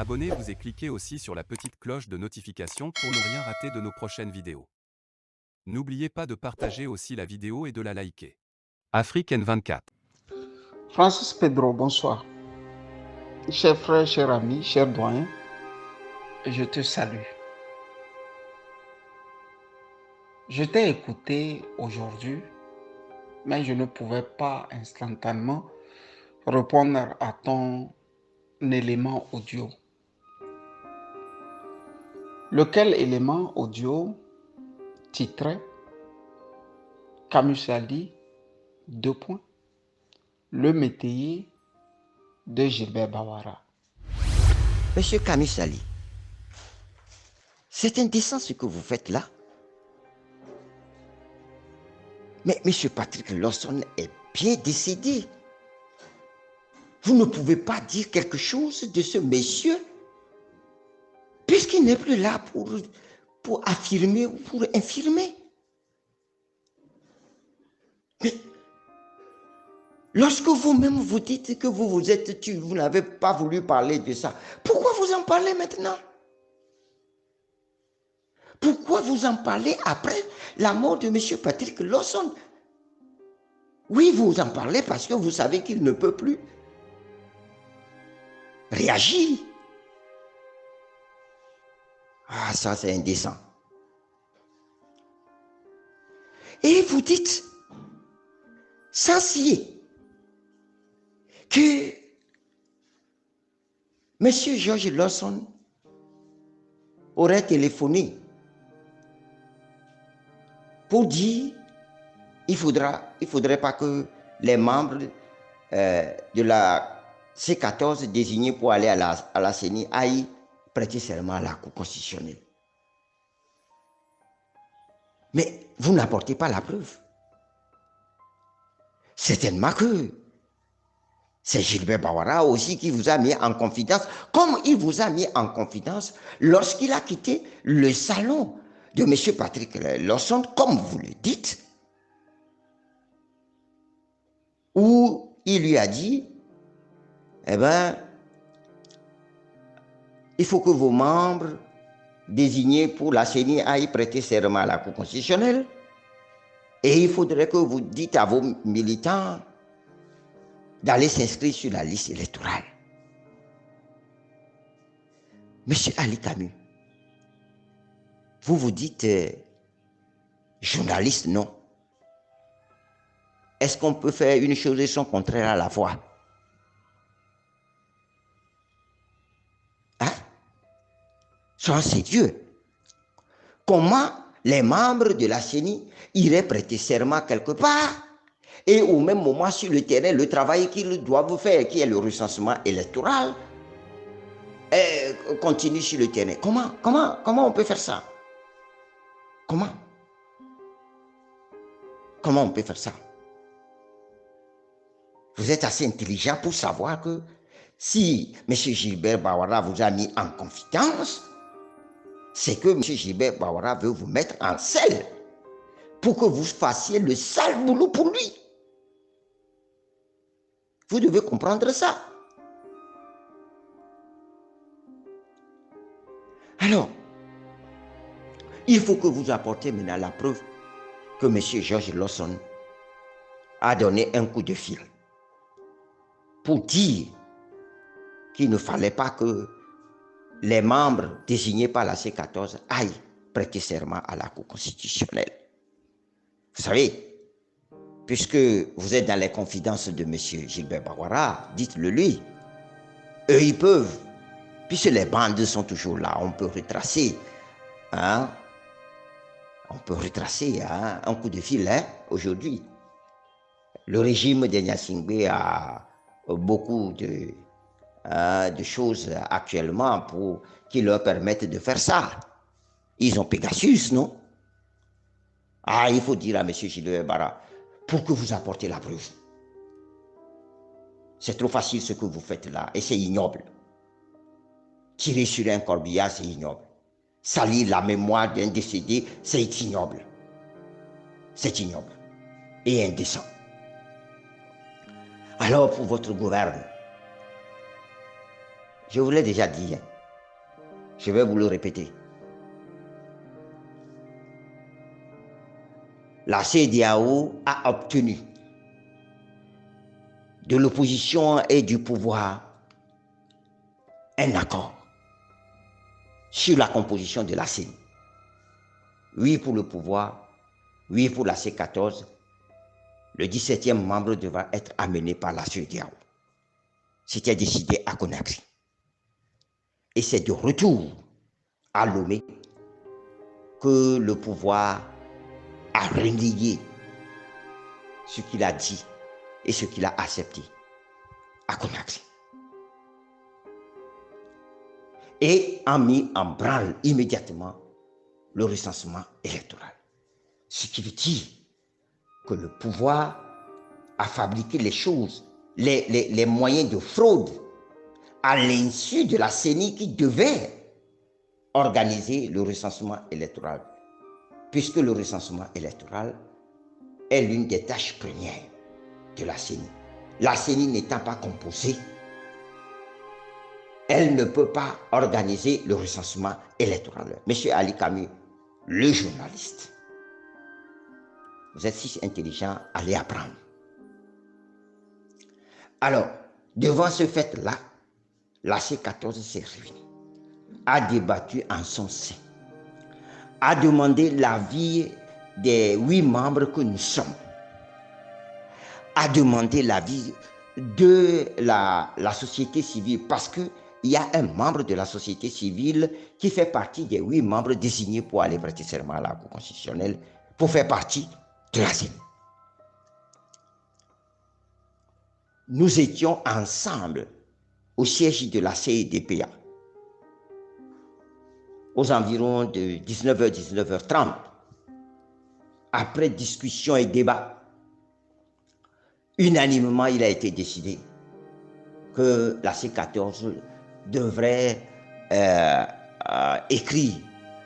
Abonnez-vous et cliquez aussi sur la petite cloche de notification pour ne rien rater de nos prochaines vidéos. N'oubliez pas de partager aussi la vidéo et de la liker. Afrique N24. Francis Pedro, bonsoir. Chers frères, chers amis, chers doyens, je te salue. Je t'ai écouté aujourd'hui, mais je ne pouvais pas instantanément répondre à ton élément audio. Lequel élément audio titré Camus Ali, le métayer de Gilbert Bawara. Monsieur Camus Ali, c'est indécent ce que vous faites là. Mais Monsieur Patrick Lawson est bien décédé. Vous ne pouvez pas dire quelque chose de ce monsieur, puisqu'il n'est plus là pour affirmer ou pour infirmer. Mais lorsque vous-même vous dites que vous êtes tué, vous n'avez pas voulu parler de ça, pourquoi vous en parlez maintenant? Pourquoi vous en parlez après la mort de M. Patrick Lawson? Oui, vous en parlez parce que vous savez qu'il ne peut plus réagir. Ah, ça c'est indécent. Et vous dites, sans scier, que M. George Lawson aurait téléphoné pour dire il faudrait pas que les membres de la C14 désignés pour aller à la CENI aillent prêter serment à la Cour constitutionnelle. Mais vous n'apportez pas la preuve. Certainement que c'est Gilbert Bawara aussi qui vous a mis en confidence, comme il vous a mis en confidence lorsqu'il a quitté le salon de M. Patrick Lawson, comme vous le dites, où il lui a dit, eh bien, il faut que vos membres désignés pour la CENI aillent prêter serment à la Cour constitutionnelle, et il faudrait que vous dites à vos militants d'aller s'inscrire sur la liste électorale. Monsieur Ali Camus, vous vous dites journaliste, non? Est-ce qu'on peut faire une chose et son contraire à la fois? Hein? Soyons sérieux. Comment les membres de la CENI iraient prêter serment quelque part et au même moment sur le terrain, le travail qu'ils doivent faire, qui est le recensement électoral, continue sur le terrain? Comment on peut faire ça? Comment on peut faire ça? Vous êtes assez intelligent pour savoir que si M. Gilbert Bawara vous a mis en confidence, c'est que M. Gilbert Bawara veut vous mettre en selle pour que vous fassiez le sale boulot pour lui. Vous devez comprendre ça. Alors, il faut que vous apportiez maintenant la preuve que M. George Lawson a donné un coup de fil pour dire qu'il ne fallait pas que les membres désignés par la C14 aillent prêter serment à la Cour constitutionnelle. Vous savez, puisque vous êtes dans les confidences de M. Gilbert Bawara, dites-le lui. Eux, ils peuvent, puisque les bandes sont toujours là, on peut retracer, un coup de fil aujourd'hui. Le régime de Gnassingbé a beaucoup de choses actuellement qui leur permettent de faire ça. Ils ont Pegasus, non? Ah, il faut dire à M. Gilbert Bawara, pour que vous apportez la preuve. C'est trop facile ce que vous faites là, et c'est ignoble. Tirer sur un corbillard, c'est ignoble. Salir la mémoire d'un décédé, c'est ignoble. C'est ignoble et indécent. Alors, pour votre gouverne, Je vous l'ai déjà dit. Je vais vous le répéter. La CEDEAO a obtenu de l'opposition et du pouvoir un accord sur la composition de la CENI. Oui pour le pouvoir, oui pour la C14. Le 17e membre devra être amené par la CEDEAO. C'était décidé à Conakry. Et c'est de retour à Lomé que le pouvoir a relayé ce qu'il a dit et ce qu'il a accepté à Conakry. Et a mis en branle immédiatement le recensement électoral. Ce qui veut dire que le pouvoir a fabriqué les choses, les moyens de fraude à l'insu de la CENI qui devait organiser le recensement électoral, puisque le recensement électoral est l'une des tâches premières de la CENI. La CENI n'étant pas composée, elle ne peut pas organiser le recensement électoral. Monsieur Ali Camus, le journaliste, vous êtes si intelligent, allez apprendre. Alors, devant ce fait-là, la C14 s'est réunie, a débattu en son sein, a demandé l'avis des 8 membres que nous sommes, a demandé l'avis de la société civile, parce qu'il y a un membre de la société civile qui fait partie des 8 membres désignés pour aller prêter serment à la Cour constitutionnelle, pour faire partie de la CENI. Nous étions ensemble au siège de la CEDPA, aux environs de 19h, 19h30, après discussion et débat. Unanimement, il a été décidé que la C14 devrait écrire,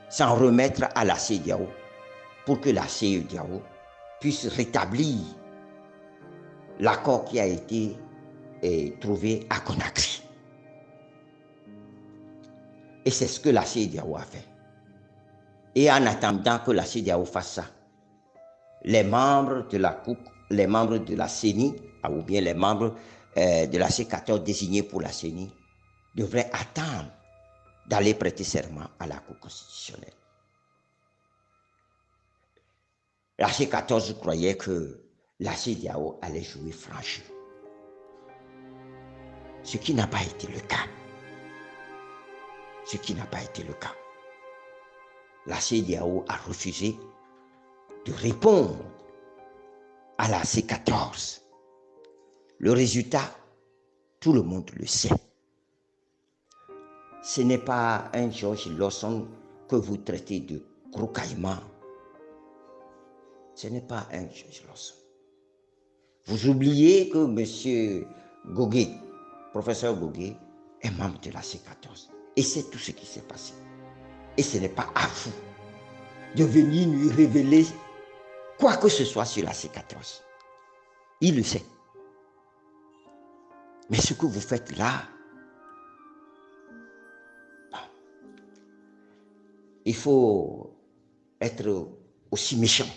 s'en remettre à la CEDEAO pour que la CEDEAO puisse rétablir l'accord qui a été trouvé à Conakry. Et c'est ce que la CEDEAO a fait. Et en attendant que la CEDEAO fasse ça, les membres de la COUC, les membres de la CENI, ou bien les membres de la C14 désignés pour la CENI, devraient attendre d'aller prêter serment à la Cour constitutionnelle. La C14 croyait que la CEDEAO allait jouer franc jeu, ce qui n'a pas été le cas. Ce qui n'a pas été le cas. La CEDEAO a refusé de répondre à la C14. Le résultat, tout le monde le sait. Ce n'est pas un George Lawson que vous traitez de gros caïman. Ce n'est pas un George Lawson. Vous oubliez que M. Goguet, professeur Goguet, est membre de la C14. Et c'est tout ce qui s'est passé. Et ce n'est pas à vous de venir lui révéler quoi que ce soit sur la C14. Il le sait. Mais ce que vous faites là, bon, il faut être aussi méchant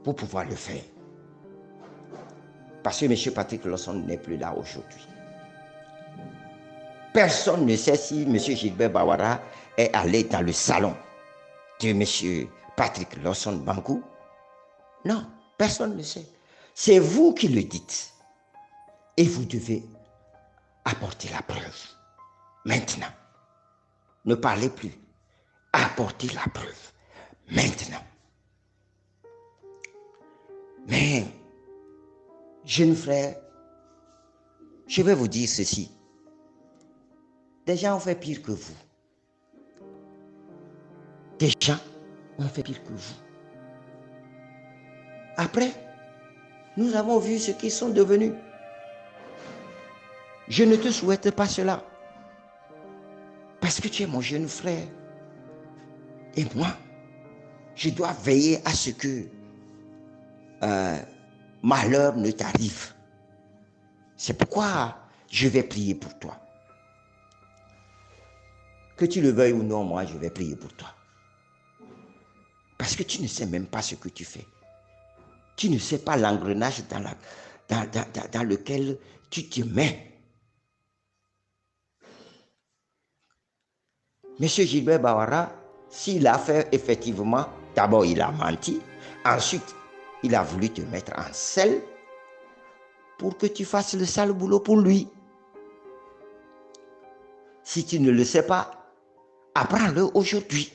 pour pouvoir le faire. Parce que M. Patrick Lawson n'est plus là aujourd'hui. Personne ne sait si M. Gilbert Bawara est allé dans le salon de M. Patrick Lawson Bankou. Non, personne ne sait. C'est vous qui le dites. Et vous devez apporter la preuve. Maintenant. Ne parlez plus. Apportez la preuve. Maintenant. Mais, jeune frère, je vais vous dire ceci. Des gens ont fait pire que vous. Des gens ont fait pire que vous. Après, nous avons vu ce qu'ils sont devenus. Je ne te souhaite pas cela. Parce que tu es mon jeune frère. Et moi, je dois veiller à ce que malheur ne t'arrive. C'est pourquoi je vais prier pour toi. Que tu le veuilles ou non, moi, je vais prier pour toi. Parce que tu ne sais même pas ce que tu fais. Tu ne sais pas l'engrenage dans lequel tu te mets. Monsieur Gilbert Bawara, s'il a fait effectivement, d'abord il a menti, ensuite il a voulu te mettre en selle pour que tu fasses le sale boulot pour lui. Si tu ne le sais pas, apprends-le aujourd'hui.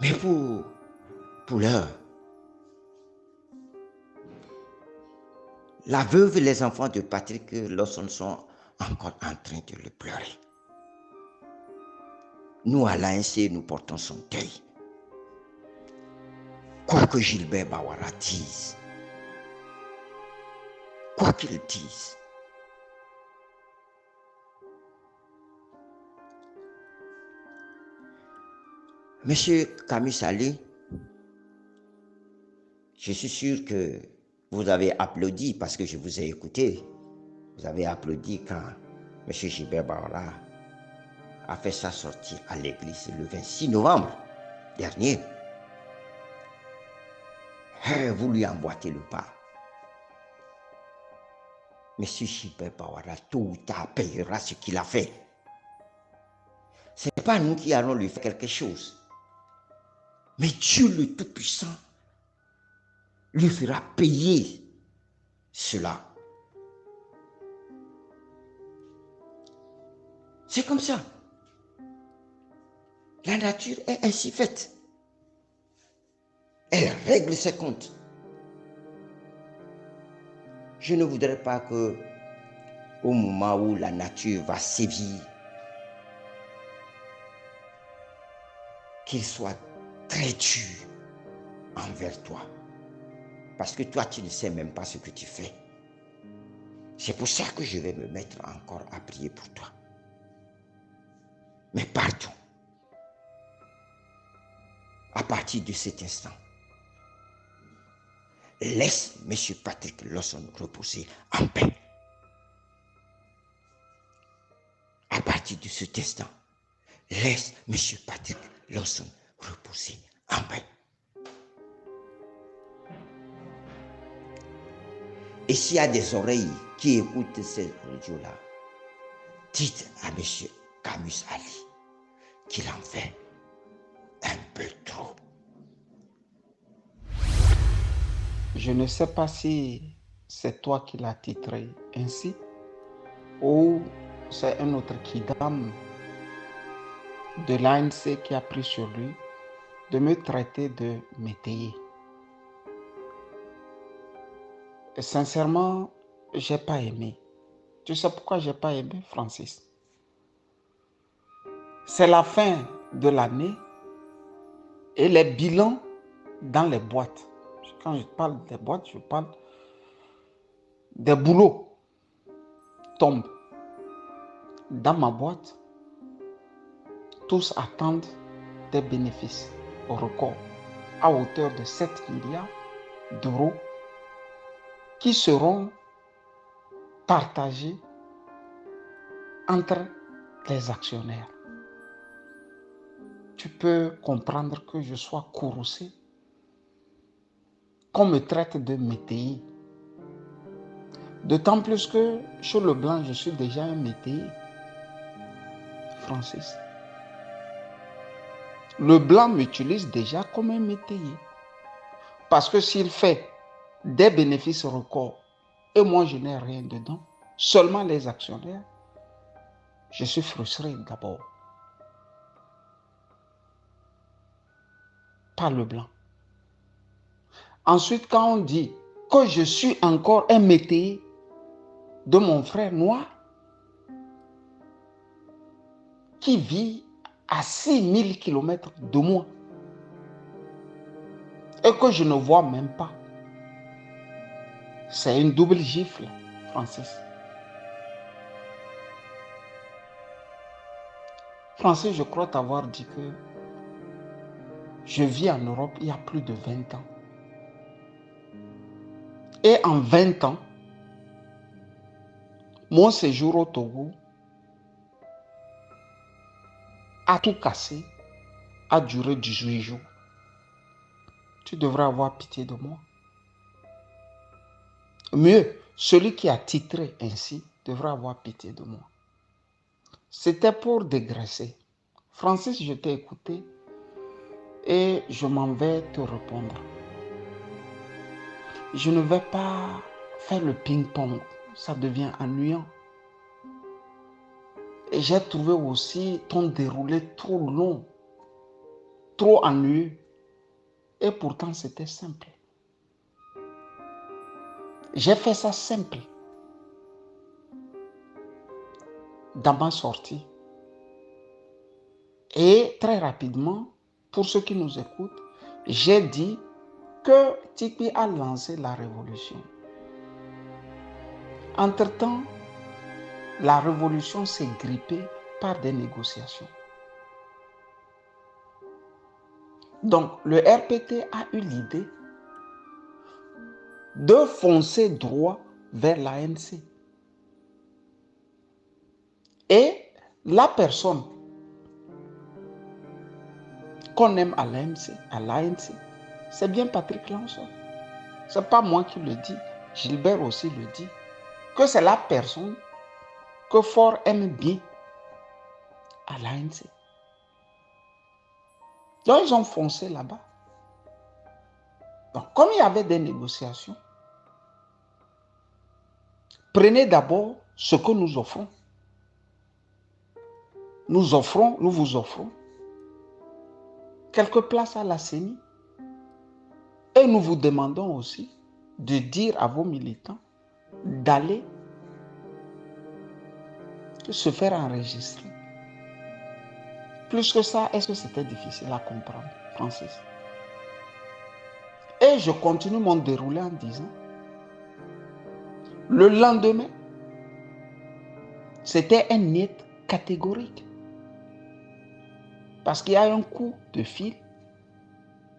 Mais pour l'heure, la veuve et les enfants de Patrick Lawson sont encore en train de le pleurer. Nous, à l'ANC, nous portons son deuil. Quoi que Gilbert Bawara dise, quoi qu'il dise, Monsieur Camus Ali, je suis sûr que vous avez applaudi parce que je vous ai écouté. Vous avez applaudi quand M. Gilbert Bawara a fait sa sortie à l'église le 26 novembre dernier. Vous lui emboîtez le pas. M. Gilbert Bawara, tôt ou tard, payera ce qu'il a fait. Ce n'est pas nous qui allons lui faire quelque chose. Mais Dieu le Tout-Puissant lui fera payer cela. C'est comme ça. La nature est ainsi faite. Elle règle ses comptes. Je ne voudrais pas que, au moment où la nature va sévir, qu'il soit très dur envers toi. Parce que toi, tu ne sais même pas ce que tu fais. C'est pour ça que je vais me mettre encore à prier pour toi. Mais pardon. À partir de cet instant, laisse M. Patrick Lawson reposer en paix. À partir de cet instant, laisse M. Patrick Lawson reposer en paix. Et s'il y a des oreilles qui écoutent ces radios-là, dites à M. Camus Ali qu'il en fait un peu trop. Je ne sais pas si c'est toi qui l'as titré ainsi ou c'est un autre kidam de l'ANC qui a pris sur lui de me traiter de métayer. Et sincèrement, j'ai pas aimé. Tu sais pourquoi j'ai pas aimé, Francis? C'est la fin de l'année et les bilans dans les boîtes. Quand je parle des boîtes, je parle des boulots tombent. Dans ma boîte, tous attendent des bénéfices au record à hauteur de 7 milliards d'euros qui seront partagés entre les actionnaires. Tu peux comprendre que je sois courroucé, qu'on me traite de métayer. D'autant plus que chez Leblanc, je suis déjà un métayer. Francis. Leblanc m'utilise déjà comme un métayer. Parce que s'il fait des bénéfices records et moi je n'ai rien dedans, seulement les actionnaires, je suis frustré d'abord. Pas Leblanc. Ensuite, quand on dit que je suis encore un métayer de mon frère noir qui vit à 6000 km de moi et que je ne vois même pas, c'est une double gifle, Francis. Francis, je crois t'avoir dit que je vis en Europe il y a plus de 20 ans. Et en 20 ans, Mon séjour au Togo a tout cassé, a duré 18 jours. Tu devrais avoir pitié de moi. Mieux, celui qui a titré ainsi devrait avoir pitié de moi. C'était pour dégraisser. Francis, je t'ai écouté et je m'en vais te répondre. Je ne vais pas faire le ping-pong, ça devient ennuyant. Et j'ai trouvé aussi ton déroulé trop long, trop ennuyeux. Et pourtant, c'était simple. J'ai fait ça simple. Dans ma sortie. Et très rapidement, pour ceux qui nous écoutent, j'ai dit que Tikpi a lancé la révolution. Entre-temps, la révolution s'est grippée par des négociations. Donc, le RPT a eu l'idée de foncer droit vers l'ANC. Et la personne qu'on aime à l'ANC, c'est bien Patrick Lansson. Ce n'est pas moi qui le dis, Gilbert aussi le dit, que c'est la personne que Faure aime bien à l'ANC. Donc, ils ont foncé là-bas. Donc, comme il y avait des négociations, prenez d'abord ce que nous offrons. Nous vous offrons quelques places à la CENI. Et nous vous demandons aussi de dire à vos militants d'aller se faire enregistrer. Plus que ça, est-ce que c'était difficile à comprendre, Francis? Et je continue mon déroulé en disant, le lendemain, c'était un niet catégorique. Parce qu'il y a un coup de fil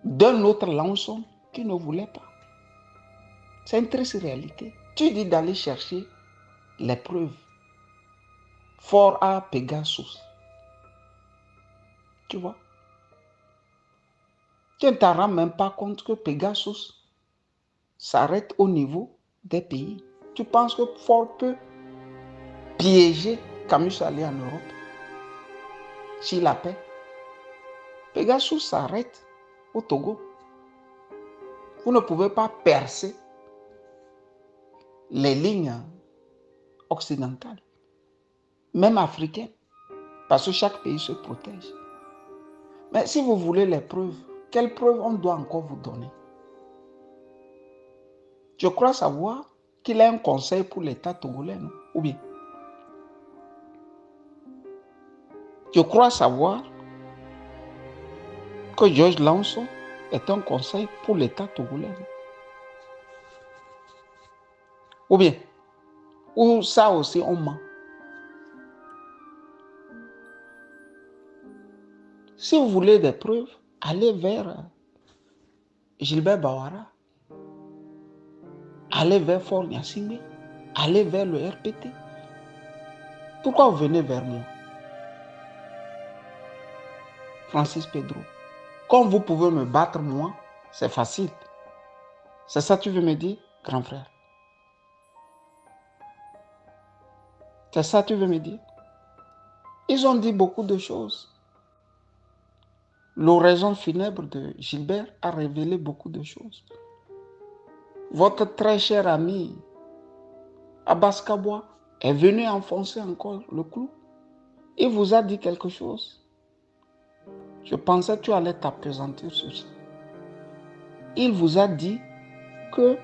d'un autre Lansson qui ne voulait pas. C'est une triste réalité. Tu dis d'aller chercher les preuves. Faure à Pegasus. Tu vois? Tu ne t'en rends même pas compte que Pegasus s'arrête au niveau des pays. Tu penses que Faure peut piéger Camus aller en Europe s'il a paix? Pegasus s'arrête au Togo. Vous ne pouvez pas percer les lignes occidentales, même africaines, parce que chaque pays se protège. Mais si vous voulez les preuves, quelles preuves on doit encore vous donner? Je crois savoir qu'il a un conseil pour l'État togolais, non? Ou bien? Je crois savoir que Georges Lansson est un conseil pour l'État togolais, non? Ou bien? Ou ça aussi on ment? Si vous voulez des preuves, allez vers Gilbert Bawara, allez vers Faure Gnassingbé, allez vers le RPT. Pourquoi vous venez vers moi? Francis Pedro. Comme vous pouvez me battre moi, c'est facile. C'est ça que tu veux me dire, grand frère? C'est ça que tu veux me dire? Ils ont dit beaucoup de choses. L'oraison funèbre de Gilbert a révélé beaucoup de choses. Votre très cher ami Abbas Kaboua est venu enfoncer encore le clou. Il vous a dit quelque chose. Je pensais que tu allais t'appesantir sur ça. Il vous a dit que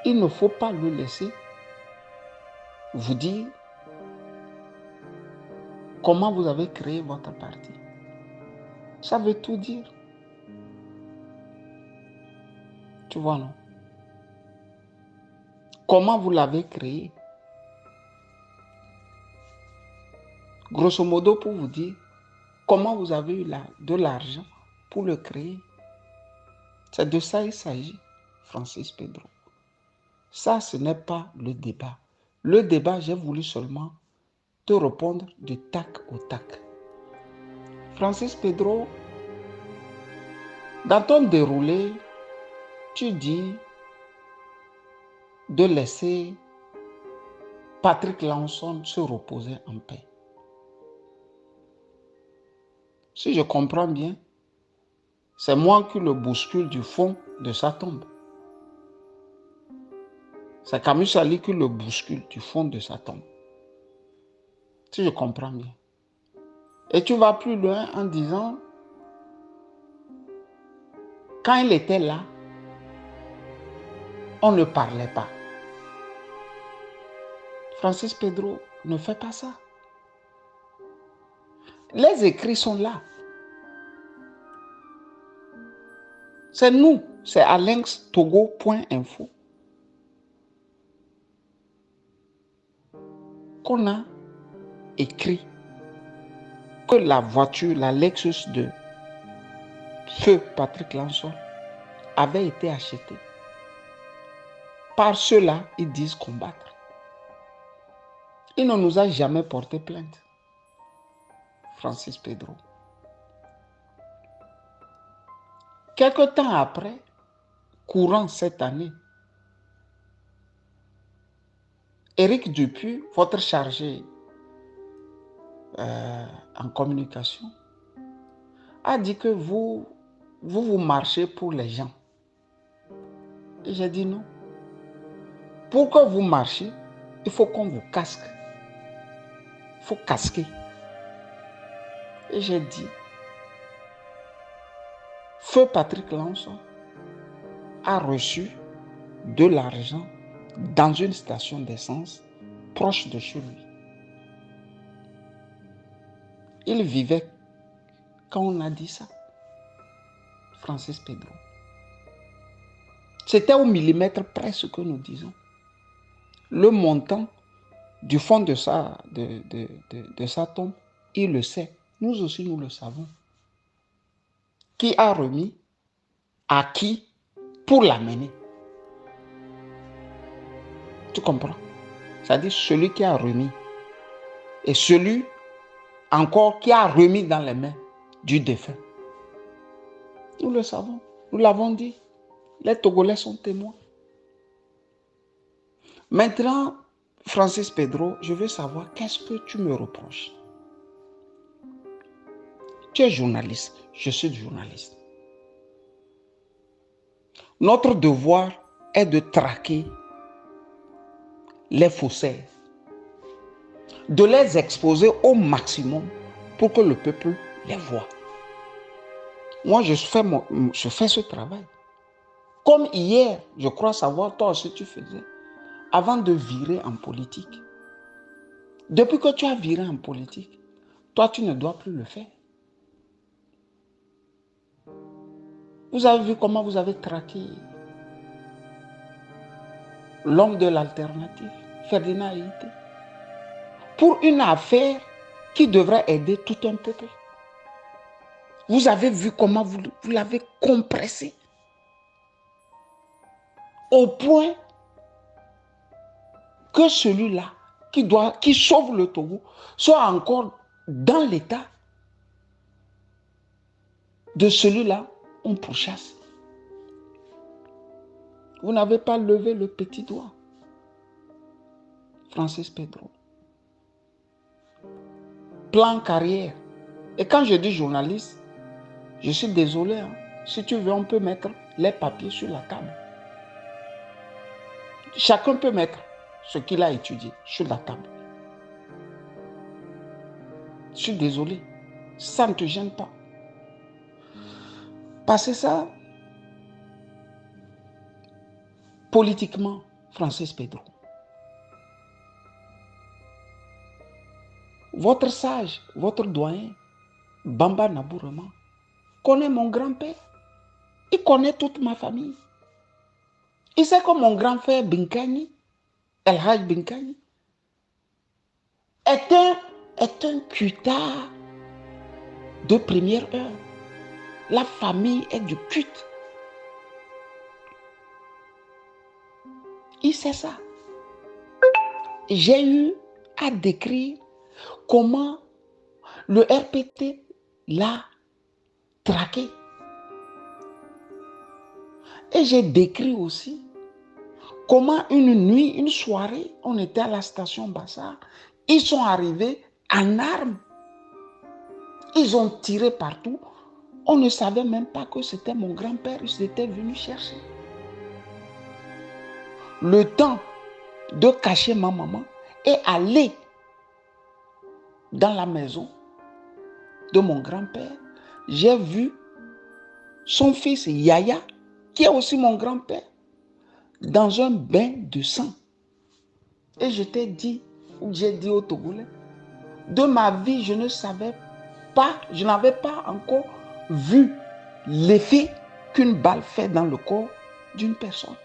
il ne faut pas le laisser vous dire comment vous avez créé votre parti. Ça veut tout dire. Tu vois, non? Comment vous l'avez créé? Grosso modo, pour vous dire comment vous avez eu de l'argent pour le créer. C'est de ça qu'il s'agit, Francis Pedro. Ça, ce n'est pas le débat. Le débat, j'ai voulu seulement te répondre du tac au tac. Francis Pedro, dans ton déroulé, tu dis de laisser Patrick Lansone se reposer en paix. Si je comprends bien, c'est moi qui le bouscule du fond de sa tombe. C'est Camus Sali qui le bouscule du fond de sa tombe. Si je comprends bien. Et tu vas plus loin en disant, quand il était là, on ne parlait pas. Francis Pedro ne fait pas ça. Les écrits sont là. C'est nous, c'est alinxtogo.info qu'on a écrit que la voiture, la Lexus de feu Patrick Lansone avait été achetée par ceux-là, ils disent combattre. Il ne nous a jamais porté plainte. Francis Pedro. Quelque temps après, courant cette année, Éric Dupuis, votre chargé en communication, a dit que vous marchez pour les gens. Et j'ai dit non. Pour que vous marchiez, il faut qu'on vous casque. Il faut casquer. Et j'ai dit, Feu Patrick Lansone a reçu de l'argent dans une station d'essence proche de chez lui. Il vivait quand on a dit ça. Francis Pedro. C'était au millimètre près ce que nous disons. Le montant du fond de sa tombe, il le sait. Nous aussi, nous le savons. Qui a remis à qui pour l'amener. Tu comprends? C'est-à-dire celui qui a remis et celui encore qui a remis dans les mains du défunt. Nous le savons. Nous l'avons dit. Les Togolais sont témoins. Maintenant, Francis Pedro, je veux savoir qu'est-ce que tu me reproches. Tu es journaliste, je suis journaliste. Notre devoir est de traquer les faussaires, de les exposer au maximum pour que le peuple les voie. Moi, je fais ce travail. Comme hier, je crois savoir, toi aussi tu faisais, avant de virer en politique. Depuis que tu as viré en politique, toi, tu ne dois plus le faire. Vous avez vu comment vous avez traqué l'homme de l'alternative, Ferdinand Haïté, pour une affaire qui devrait aider tout un peuple. Vous avez vu comment vous l'avez compressé au point que celui-là qui sauve le Togo soit encore dans l'état de celui-là, on pourchasse. Vous n'avez pas levé le petit doigt. Francis Pedro. Plan carrière. Et quand je dis journaliste, je suis désolé. Hein. Si tu veux, on peut mettre les papiers sur la table. Chacun peut mettre ce qu'il a étudié sur la table. Je suis désolé. Ça ne te gêne pas. Passez ça politiquement, Francis Pedro. Votre sage, votre doyen, Bamba Nabourema, connaît mon grand-père. Il connaît toute ma famille. Il sait que mon grand-père Binkani, El Haj Binkani, est un cutard de première heure. La famille est du culte. Il sait ça. J'ai eu à décrire comment le RPT l'a traqué. Et j'ai décrit aussi comment une nuit, une soirée, on était à la station Bassar. Ils sont arrivés en armes. Ils ont tiré partout. On ne savait même pas que c'était mon grand-père. Ils étaient venus chercher. Le temps de cacher ma maman et aller dans la maison de mon grand-père, j'ai vu son fils Yaya, qui est aussi mon grand-père, dans un bain de sang. Et j'ai dit aux Togolais, de ma vie, je ne savais pas, je n'avais pas encore vu l'effet qu'une balle fait dans le corps d'une personne.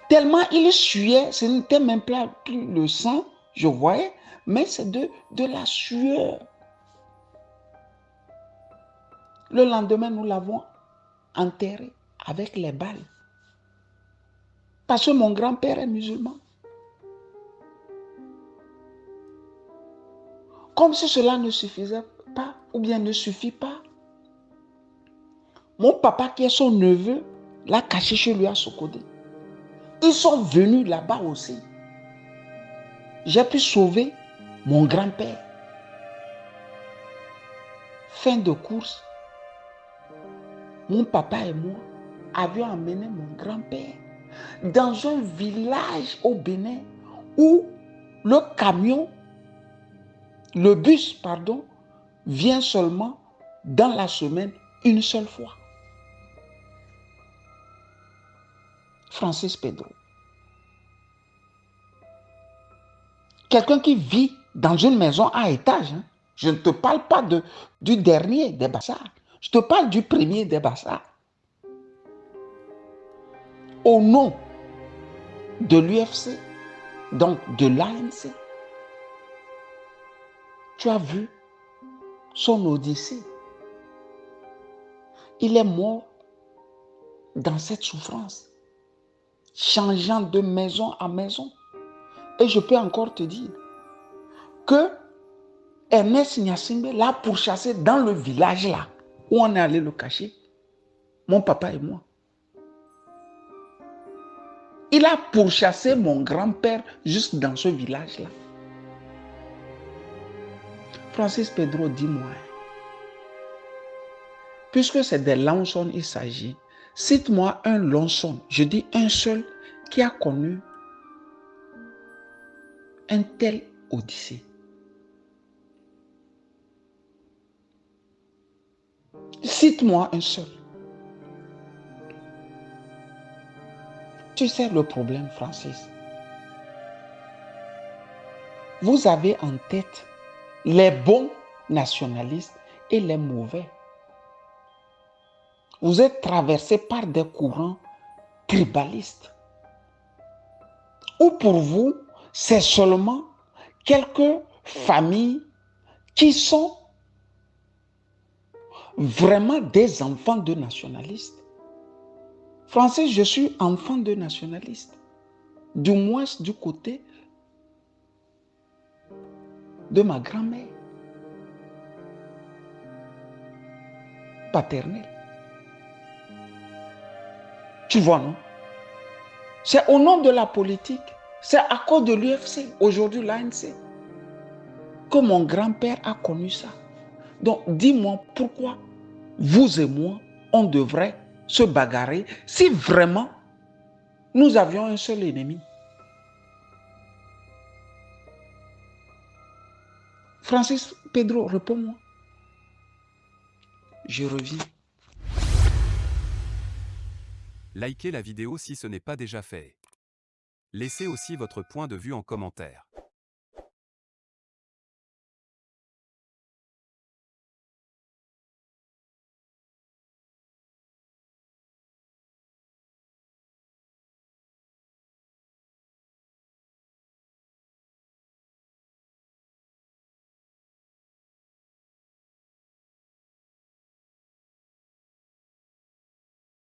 Tellement il suait, ce n'était même plus le sang, je voyais, mais c'est de la sueur. Le lendemain, nous l'avons enterré avec les balles. Parce que mon grand-père est musulman. Comme si cela ne suffisait pas, ou bien ne suffit pas. Mon papa, qui est son neveu, l'a caché chez lui à Sokodé. Ils sont venus là-bas aussi. J'ai pu sauver mon grand-père. Fin de course, mon papa et moi avions emmené mon grand-père dans un village au Bénin où le bus, vient seulement dans la semaine une seule fois. Francis Pedro. Quelqu'un qui vit dans une maison à étage. Je ne te parle pas du dernier des Bassards. Je te parle du premier des Bassards. Au nom de l'UFC, donc de l'ANC, tu as vu son odyssée. Il est mort dans cette souffrance, changeant de maison à maison. Et je peux encore te dire que Ernest Nyasingbe l'a pourchassé dans le village là, où on est allé le cacher, mon papa et moi. Il a pourchassé mon grand-père juste dans ce village-là. Francis Pedro, dis-moi, puisque c'est des Lawson il s'agit, cite-moi un Lawson, je dis un seul, qui a connu un tel odyssée. Cite-moi un seul. Tu sais le problème, Francis. Vous avez en tête les bons nationalistes et les mauvais. Vous êtes traversé par des courants tribalistes. Ou pour vous, c'est seulement quelques familles qui sont vraiment des enfants de nationalistes. Francis, je suis enfant de nationaliste. Du moins du côté de ma grand-mère paternelle. Tu vois, non? C'est au nom de la politique, c'est à cause de l'UFC, aujourd'hui l'ANC, que mon grand-père a connu ça. Donc, dis-moi pourquoi vous et moi, on devrait se bagarrer si vraiment nous avions un seul ennemi. Francis Pedro, réponds-moi. Je reviens. Likez la vidéo si ce n'est pas déjà fait. Laissez aussi votre point de vue en commentaire.